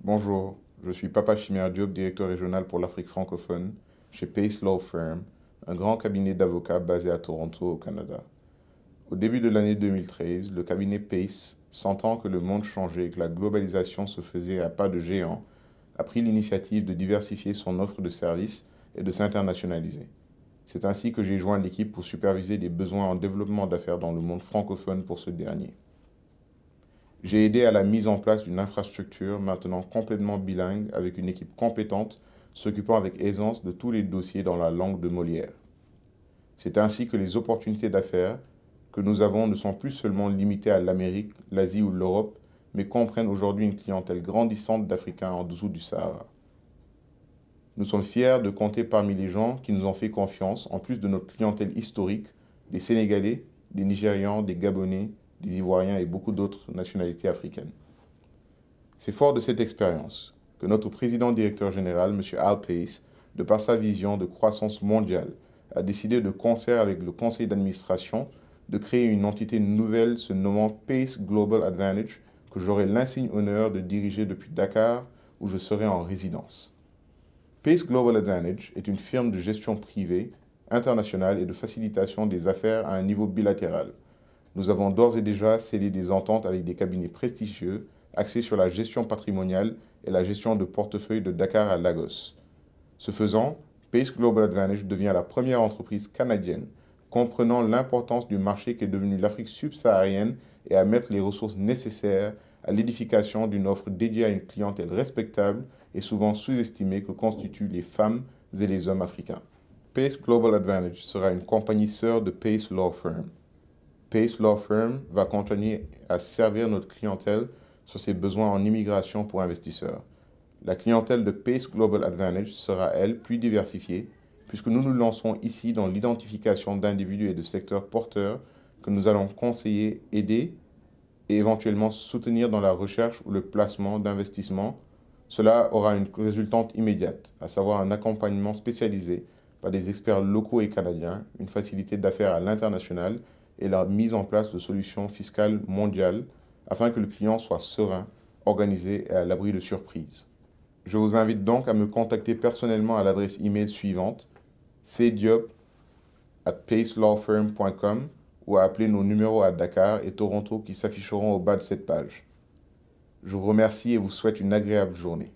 Bonjour, je suis Papa Chimère Diop, directeur régional pour l'Afrique francophone chez Pace Law Firm, un grand cabinet d'avocats basé à Toronto, au Canada. Au début de l'année 2013, le cabinet Pace, sentant que le monde changeait et que la globalisation se faisait à pas de géant, a pris l'initiative de diversifier son offre de services et de s'internationaliser. C'est ainsi que j'ai joint l'équipe pour superviser les besoins en développement d'affaires dans le monde francophone pour ce dernier. J'ai aidé à la mise en place d'une infrastructure maintenant complètement bilingue avec une équipe compétente s'occupant avec aisance de tous les dossiers dans la langue de Molière. C'est ainsi que les opportunités d'affaires que nous avons ne sont plus seulement limitées à l'Amérique, l'Asie ou l'Europe, mais comprennent aujourd'hui une clientèle grandissante d'Africains en dessous du Sahara. Nous sommes fiers de compter parmi les gens qui nous ont fait confiance, en plus de notre clientèle historique, des Sénégalais, des Nigérians, des Gabonais, des Ivoiriens et beaucoup d'autres nationalités africaines. C'est fort de cette expérience que notre président-directeur général, M. Al Pace, de par sa vision de croissance mondiale, a décidé de concert avec le conseil d'administration de créer une entité nouvelle se nommant Pace Global Advantage que j'aurai l'insigne honneur de diriger depuis Dakar où je serai en résidence. Pace Global Advantage est une firme de gestion privée, internationale et de facilitation des affaires à un niveau bilatéral. Nous avons d'ores et déjà scellé des ententes avec des cabinets prestigieux axés sur la gestion patrimoniale et la gestion de portefeuille de Dakar à Lagos. Ce faisant, Pace Global Advantage devient la première entreprise canadienne comprenant l'importance du marché qu'est devenu l'Afrique subsaharienne et à mettre les ressources nécessaires à l'édification d'une offre dédiée à une clientèle respectable et souvent sous-estimée que constituent les femmes et les hommes africains. Pace Global Advantage sera une compagnie sœur de Pace Law Firm. Pace Law Firm va continuer à servir notre clientèle sur ses besoins en immigration pour investisseurs. La clientèle de Pace Global Advantage sera, elle, plus diversifiée, puisque nous nous lançons ici dans l'identification d'individus et de secteurs porteurs que nous allons conseiller, aider et éventuellement soutenir dans la recherche ou le placement d'investissements. Cela aura une résultante immédiate, à savoir un accompagnement spécialisé par des experts locaux et canadiens, une facilité d'affaires à l'international et la mise en place de solutions fiscales mondiales afin que le client soit serein, organisé et à l'abri de surprises. Je vous invite donc à me contacter personnellement à l'adresse email suivante cdiop@pacelawfirm.com ou à appeler nos numéros à Dakar et Toronto qui s'afficheront au bas de cette page. Je vous remercie et vous souhaite une agréable journée.